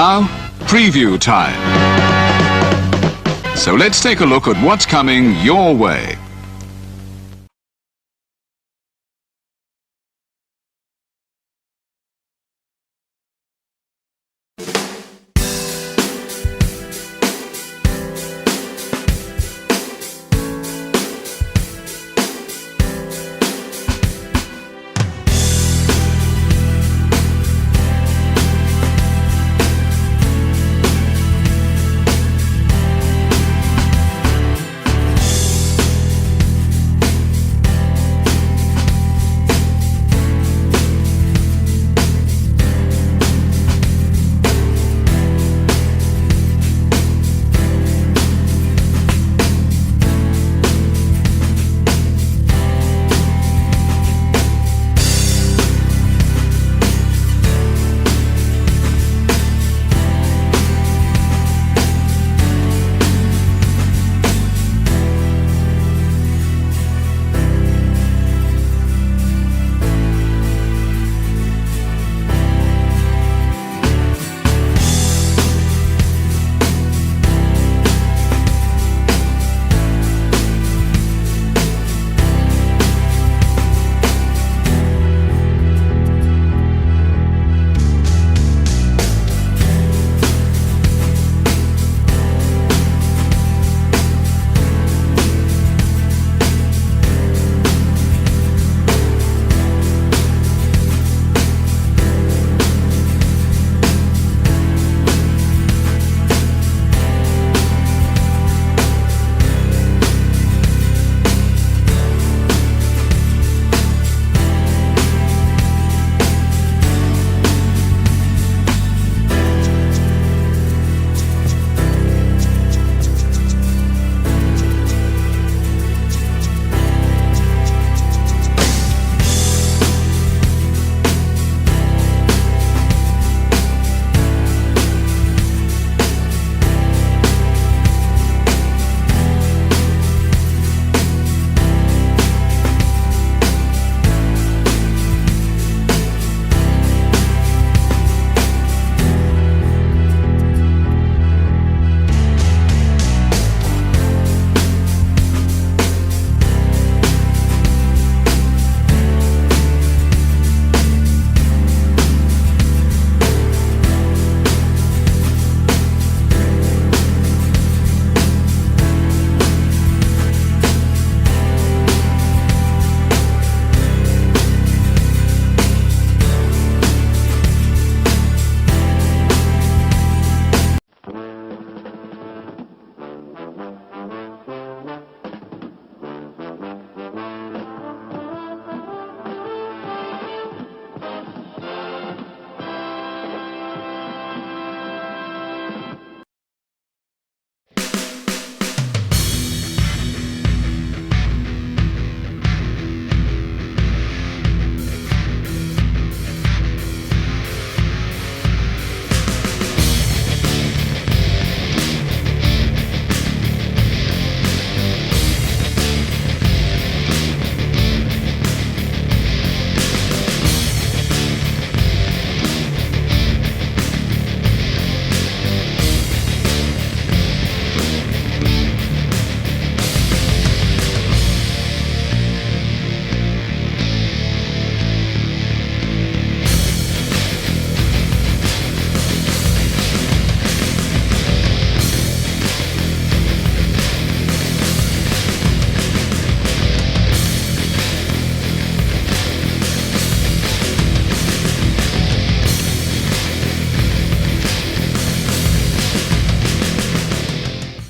Now, preview time. So let's take a look at what's coming your way.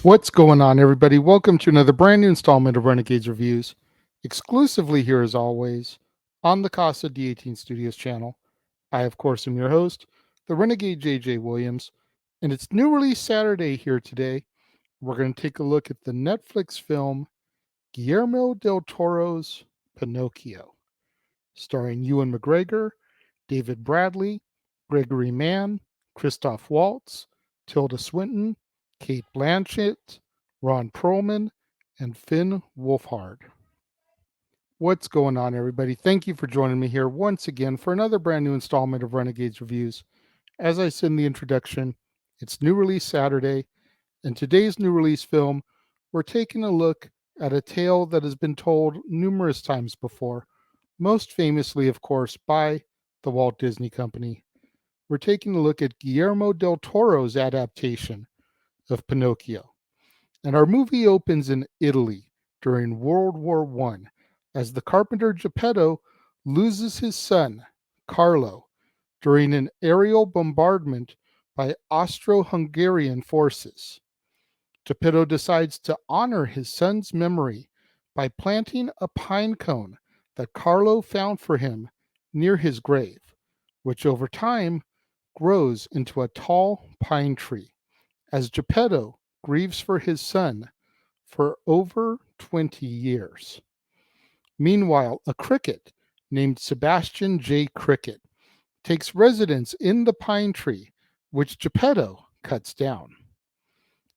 What's going on, everybody? Welcome to another brand new installment of Renegades Reviews, exclusively here as always on the Casa D18 Studios channel. I, of course, am your host, the Renegade JJ Williams, and it's New Release Saturday here today. We're going to take a look at the Netflix film Guillermo del Toro's Pinocchio, starring Ewan McGregor, David Bradley, Gregory Mann, Christoph Waltz, Tilda Swinton, Kate Blanchett, Ron Perlman, and Finn Wolfhard. What's going on, everybody? Thank you for joining me here once again for another brand new installment of Renegades Reviews. As I said in the introduction, It's new release Saturday, and today's new release film, we're taking a look at a tale that has been told numerous times before, most famously, of course, by the Walt Disney Company. We're taking a look at Guillermo del Toro's adaptation of Pinocchio. And our movie opens in Italy during World War I as the carpenter Geppetto loses his son, Carlo, during an aerial bombardment by Austro-Hungarian forces. Geppetto decides to honor his son's memory by planting a pine cone that Carlo found for him near his grave, which over time grows into a tall pine tree, as Geppetto grieves for his son for over 20 years. Meanwhile, a cricket named Sebastian J. Cricket takes residence in the pine tree, which Geppetto cuts down.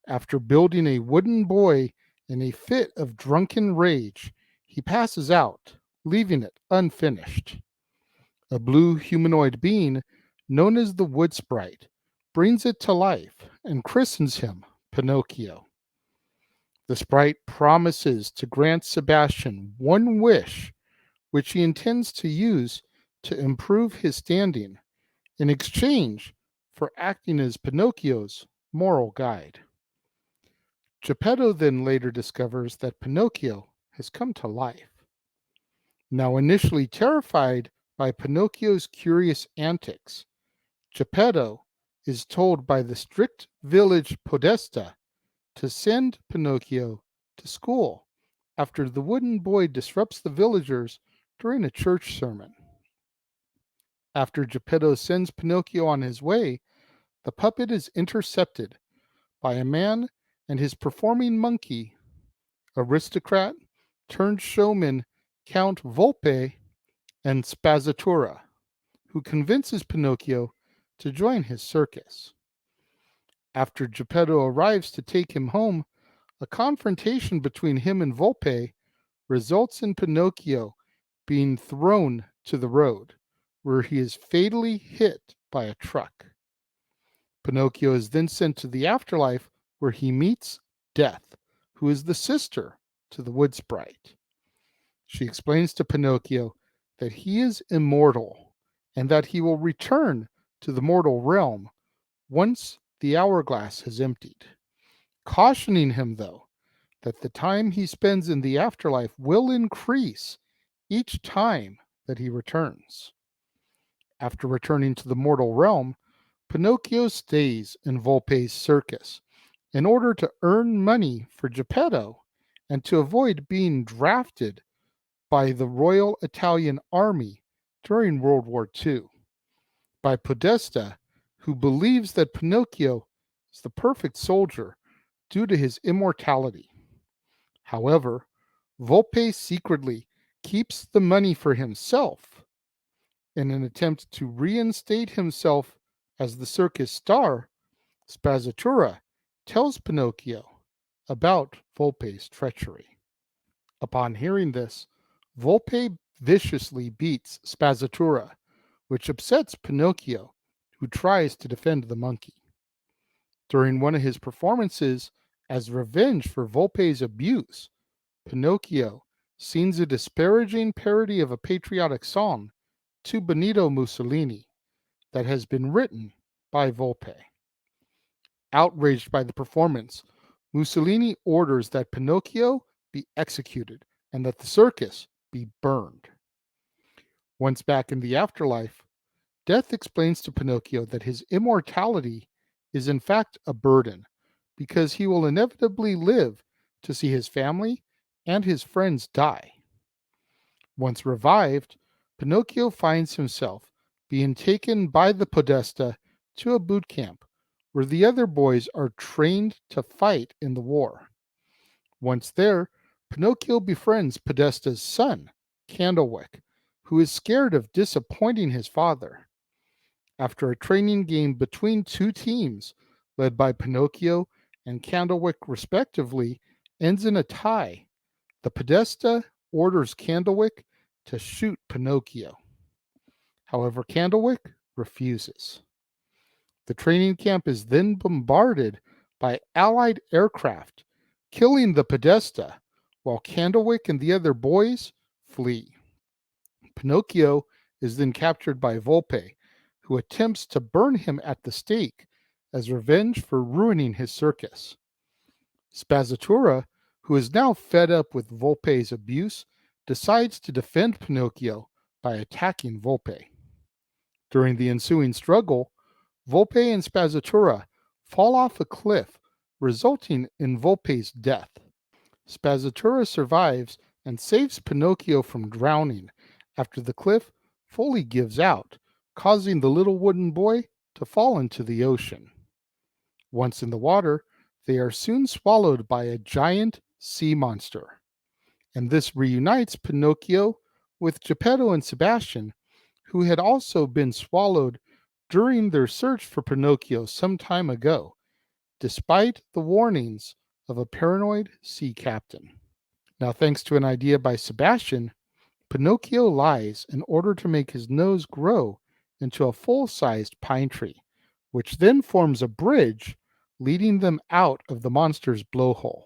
After building a wooden boy in a fit of drunken rage, he passes out, leaving it unfinished. A blue humanoid being, known as the Wood Sprite, brings it to life and christens him Pinocchio. The sprite promises to grant Sebastian one wish, which he intends to use to improve his standing in exchange for acting as Pinocchio's moral guide. Geppetto then later discovers that Pinocchio has come to life. Now initially terrified by Pinocchio's curious antics, Geppetto is told by the strict village podesta to send Pinocchio to school after the wooden boy disrupts the villagers during a church sermon. After Geppetto sends Pinocchio on his way, the puppet is intercepted by a man and his performing monkey, aristocrat turned showman Count Volpe, and Spazzatura, who convinces Pinocchio to join his circus. After Geppetto arrives to take him home, a confrontation between him and Volpe results in Pinocchio being thrown to the road, where he is fatally hit by a truck. Pinocchio is then sent to the afterlife, where he meets Death, who is the sister to the Wood Sprite. She explains to Pinocchio that he is immortal and that he will return to the mortal realm once the hourglass has emptied, cautioning him, though, that the time he spends in the afterlife will increase each time that he returns. After returning to the mortal realm, Pinocchio stays in Volpe's circus in order to earn money for Geppetto and to avoid being drafted by the Royal Italian Army during World War II, by Podesta, who believes that Pinocchio is the perfect soldier due to his immortality. However, Volpe secretly keeps the money for himself in an attempt to reinstate himself as the circus star. Spazzatura tells Pinocchio about Volpe's treachery. Upon hearing this, Volpe viciously beats Spazzatura, which upsets Pinocchio, who tries to defend the monkey. During one of his performances, as revenge for Volpe's abuse, Pinocchio sings a disparaging parody of a patriotic song to Benito Mussolini that has been written by Volpe. Outraged by the performance, Mussolini orders that Pinocchio be executed and that the circus be burned. Once back in the afterlife, Death explains to Pinocchio that his immortality is in fact a burden because he will inevitably live to see his family and his friends die. Once revived, Pinocchio finds himself being taken by the Podesta to a boot camp where the other boys are trained to fight in the war. Once there, Pinocchio befriends Podesta's son, Candlewick, who is scared of disappointing his father. After a training game between two teams, led by Pinocchio and Candlewick respectively, ends in a tie, the Podesta orders Candlewick to shoot Pinocchio. However, Candlewick refuses. The training camp is then bombarded by Allied aircraft, killing the Podesta, while Candlewick and the other boys flee. Pinocchio is then captured by Volpe, who attempts to burn him at the stake as revenge for ruining his circus. Spazzatura, who is now fed up with Volpe's abuse, decides to defend Pinocchio by attacking Volpe. During the ensuing struggle, Volpe and Spazzatura fall off a cliff, resulting in Volpe's death. Spazzatura survives and saves Pinocchio from drowning after the cliff fully gives out, causing the little wooden boy to fall into the ocean. Once in the water, they are soon swallowed by a giant sea monster, and this reunites Pinocchio with Geppetto and Sebastian, who had also been swallowed during their search for Pinocchio some time ago, despite the warnings of a paranoid sea captain. Now, thanks to an idea by Sebastian, Pinocchio lies in order to make his nose grow into a full-sized pine tree, which then forms a bridge leading them out of the monster's blowhole.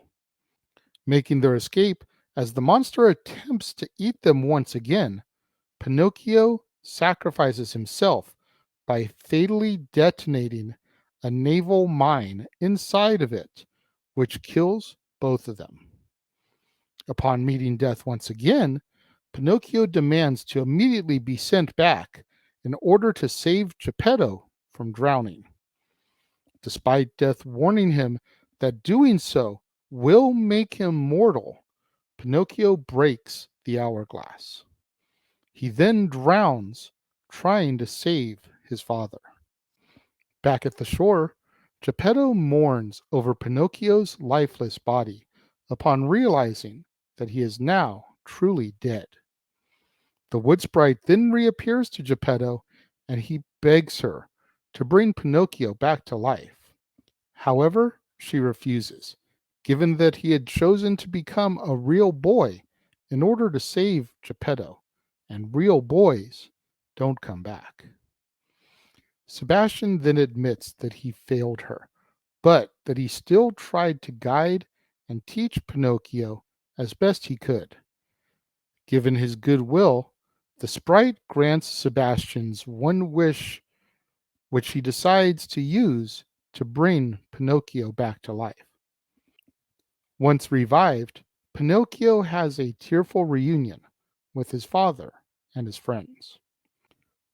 Making their escape, as the monster attempts to eat them once again, Pinocchio sacrifices himself by fatally detonating a naval mine inside of it, which kills both of them. Upon meeting death once again, Pinocchio demands to immediately be sent back in order to save Geppetto from drowning. Despite death warning him that doing so will make him mortal, Pinocchio breaks the hourglass. He then drowns trying to save his father. Back at the shore, Geppetto mourns over Pinocchio's lifeless body upon realizing that he is now truly dead. The wood sprite then reappears to Geppetto and he begs her to bring Pinocchio back to life. However, she refuses, given that he had chosen to become a real boy in order to save Geppetto, and real boys don't come back. Sebastian then admits that he failed her, but that he still tried to guide and teach Pinocchio as best he could. Given his goodwill, the sprite grants Sebastian's one wish, which he decides to use to bring Pinocchio back to life. Once revived, Pinocchio has a tearful reunion with his father and his friends.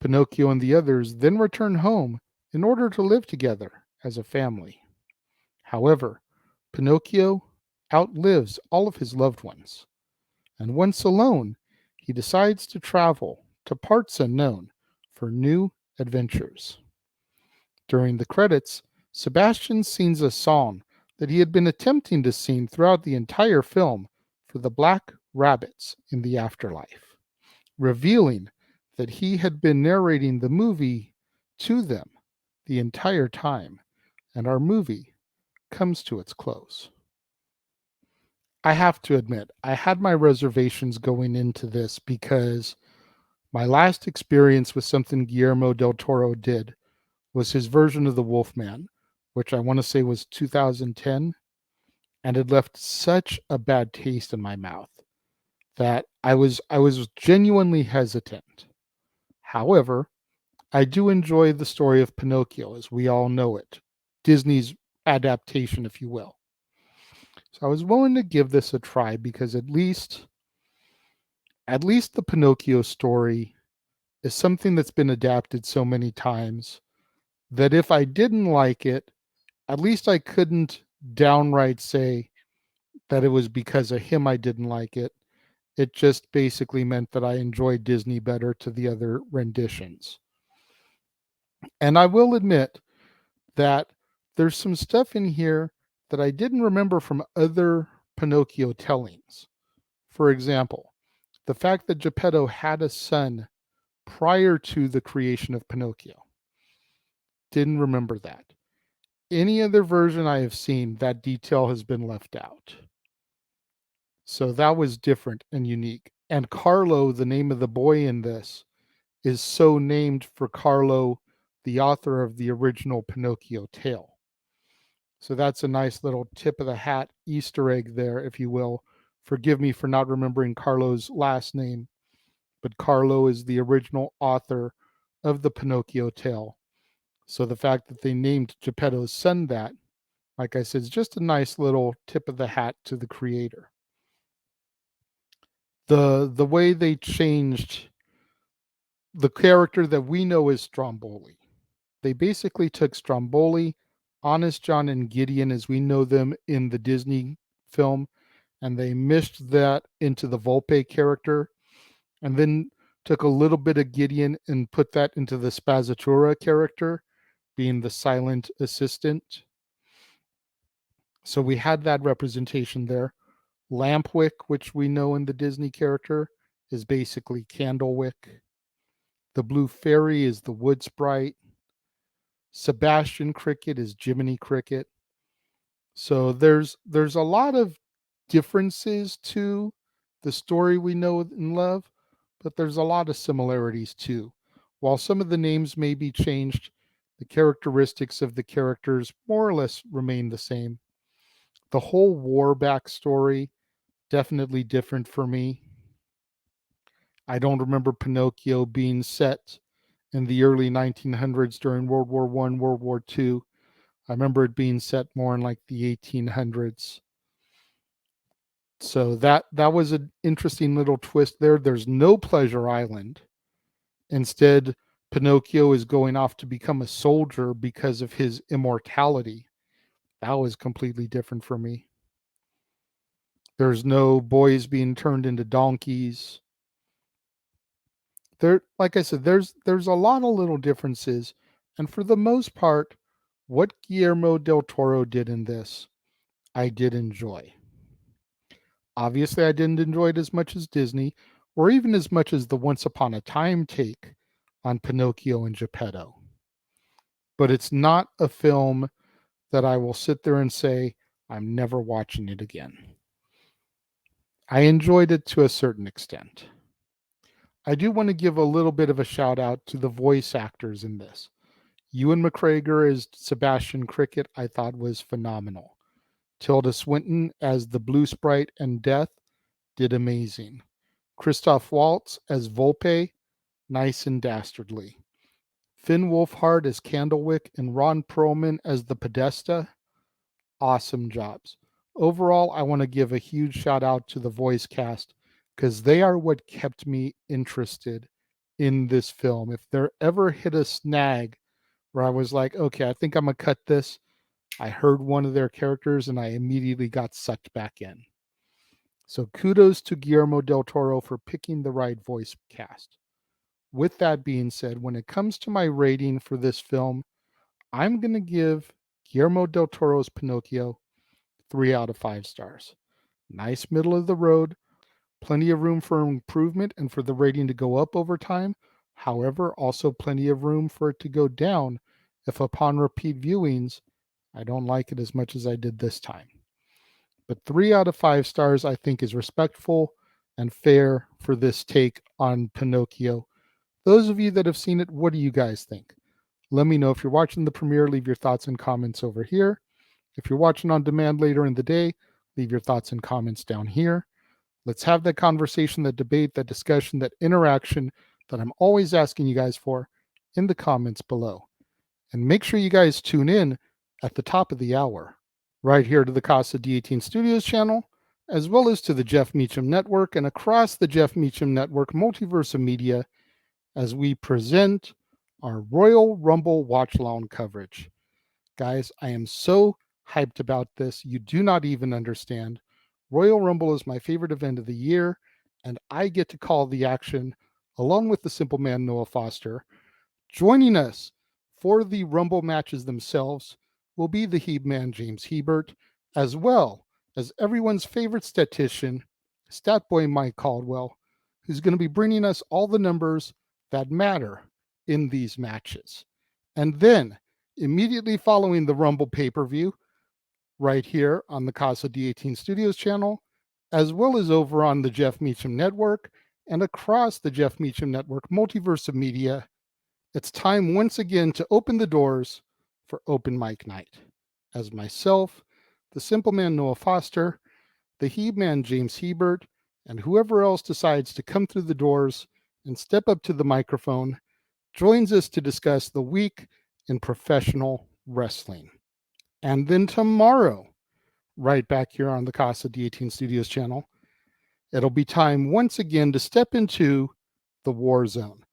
Pinocchio and the others then return home in order to live together as a family. However, Pinocchio outlives all of his loved ones, and once alone, he decides to travel to parts unknown for new adventures. During the credits, Sebastian sings a song that he had been attempting to sing throughout the entire film for the Black Rabbits in the afterlife, revealing that he had been narrating the movie to them the entire time, and our movie comes to its close. I have to admit, I had my reservations going into this because my last experience with something Guillermo del Toro did was his version of the Wolfman, which I want to say was 2010, and it left such a bad taste in my mouth that I was genuinely hesitant. However, I do enjoy the story of Pinocchio as we all know it, Disney's adaptation, if you will. So I was willing to give this a try because at least the Pinocchio story is something that's been adapted so many times that if I didn't like it, at least I couldn't downright say that it was because of him I didn't like it. It just basically meant that I enjoyed Disney better to the other renditions. And I will admit that there's some stuff in here that I didn't remember from other Pinocchio tellings. For example, the fact that Geppetto had a son prior to the creation of Pinocchio. Didn't remember that. Any other version I have seen, that detail has been left out. So that was different and unique. And Carlo, the name of the boy in this, is so named for Carlo, the author of the original Pinocchio tale. So that's a nice little tip of the hat Easter egg there, if you will. Forgive me for not remembering Carlo's last name, but Carlo is the original author of the Pinocchio tale. So the fact that they named Geppetto's son that, like I said, is just a nice little tip of the hat to the creator. The way they changed the character that we know as Stromboli. They basically took Stromboli, Honest John, and Gideon as we know them in the Disney film, and they meshed that into the Volpe character, and then took a little bit of Gideon and put that into the Spazzatura character, being the silent assistant. So we had that representation there. Lampwick, which we know in the Disney character, is basically Candlewick. The Blue Fairy is the Wood Sprite. Sebastian Cricket is Jiminy Cricket. So there's a lot of differences to the story we know and love, but there's a lot of similarities too. While some of the names may be changed, the characteristics of the characters more or less remain the same. The whole war backstory, definitely different for me. I don't remember Pinocchio being set in the early 1900s during World War I, World War II. I remember it being set more in like the 1800s. So that was an interesting little twist there. There's no Pleasure Island. Instead, Pinocchio is going off to become a soldier because of his immortality. That was completely different for me. There's no boys being turned into donkeys. There, like I said, there's a lot of little differences, and for the most part, what Guillermo del Toro did in this, I did enjoy. Obviously, I didn't enjoy it as much as Disney, or even as much as the Once Upon a Time take on Pinocchio and Geppetto. But it's not a film that I will sit there and say, I'm never watching it again. I enjoyed it to a certain extent. I do want to give a little bit of a shout out to the voice actors in this. Ewan McGregor as Sebastian Cricket, I thought was phenomenal. Tilda Swinton as the Blue Sprite and Death did amazing. Christoph Waltz as Volpe, nice and dastardly. Finn Wolfhard as Candlewick and Ron Perlman as the Podesta, awesome jobs. Overall, I want to give a huge shout out to the voice cast because they are what kept me interested in this film. If there ever hit a snag where I was like, okay, I think I'm going to cut this, I heard one of their characters and I immediately got sucked back in. So kudos to Guillermo del Toro for picking the right voice cast. With that being said, when it comes to my rating for this film, I'm going to give Guillermo del Toro's Pinocchio 3 out of 5 stars. Nice middle of the road, plenty of room for improvement and for the rating to go up over time. However, also plenty of room for it to go down if upon repeat viewings, I don't like it as much as I did this time. But 3 out of 5 stars, I think, is respectful and fair for this take on Pinocchio. Those of you that have seen it, what do you guys think? Let me know. If you're watching the premiere, leave your thoughts and comments over here. If you're watching on demand later in the day, leave your thoughts and comments down here. Let's have that conversation, that debate, that discussion, that interaction that I'm always asking you guys for in the comments below. And make sure you guys tune in at the top of the hour, right here to the Casa D18 Studios channel, as well as to the Jeff Meacham Network and across the Jeff Meacham Network multiverse of media as we present our Royal Rumble Watch Along coverage. Guys, I am so hyped about this. You do not even understand. Royal Rumble is my favorite event of the year, and I get to call the action along with the simple man Noah Foster. Joining us for the Rumble matches themselves will be the Heeb man James Hebert, as well as everyone's favorite statistician, Statboy Mike Caldwell, who's going to be bringing us all the numbers that matter in these matches. And then, immediately following the Rumble pay-per-view, right here on the Casa D18 Studios channel, as well as over on the Jeff Meacham Network and across the Jeff Meacham Network multiverse of media, It's time once again to open the doors for Open Mic Night. As myself, the Simple Man Noah Foster, the He Man James Hebert, and whoever else decides to come through the doors and step up to the microphone joins us to discuss the week in professional wrestling. And then tomorrow, right back here on the Casa D18 Studios channel, it'll be time once again to step into the war zone.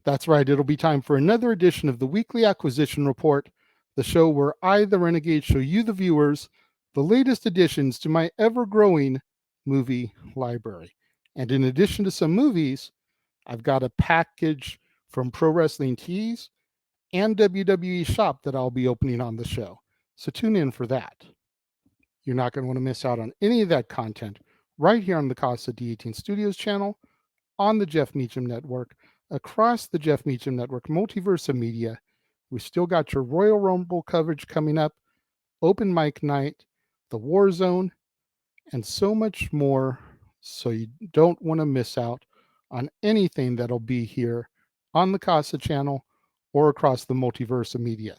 That's right, it'll be time for another edition of the Weekly Acquisition Report, the show where I, the Renegade, show you, the viewers, the latest additions to my ever-growing movie library. And in addition to some movies, I've got a package from Pro Wrestling Tees and WWE Shop that I'll be opening on the show. So tune in for that. You're not going to want to miss out on any of that content right here on the Casa D18 Studios channel, on the Jeff Meacham Network, across the Jeff Meacham Network, Multiverse of Media. We still got your Royal Rumble coverage coming up, Open Mic Night, the War Zone, and so much more. So you don't want to miss out on anything that'll be here on the Casa channel or across the Multiverse of Media.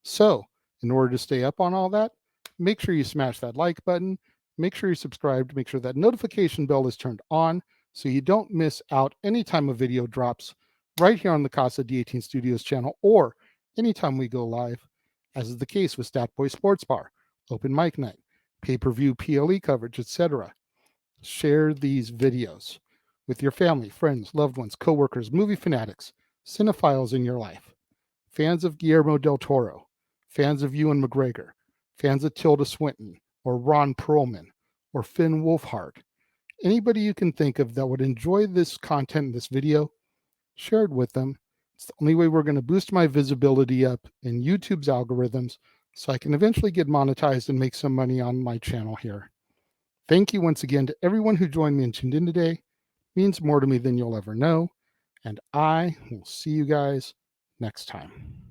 So in order to stay up on all that, make sure you smash that like button, make sure you're subscribed, make sure that notification bell is turned on so you don't miss out anytime a video drops right here on the Casa D18 Studios channel or anytime we go live, as is the case with Stat Boy Sports Bar, Open Mic Night, pay-per-view PLE coverage, etc. Share these videos with your family, friends, loved ones, coworkers, movie fanatics, cinephiles in your life, fans of Guillermo del Toro, fans of Ewan McGregor, fans of Tilda Swinton or Ron Perlman or Finn Wolfhard. Anybody you can think of that would enjoy this content in this video, share it with them. It's the only way we're going to boost my visibility up in YouTube's algorithms so I can eventually get monetized and make some money on my channel here. Thank you once again to everyone who joined me and tuned in today. It means more to me than you'll ever know. And I will see you guys next time.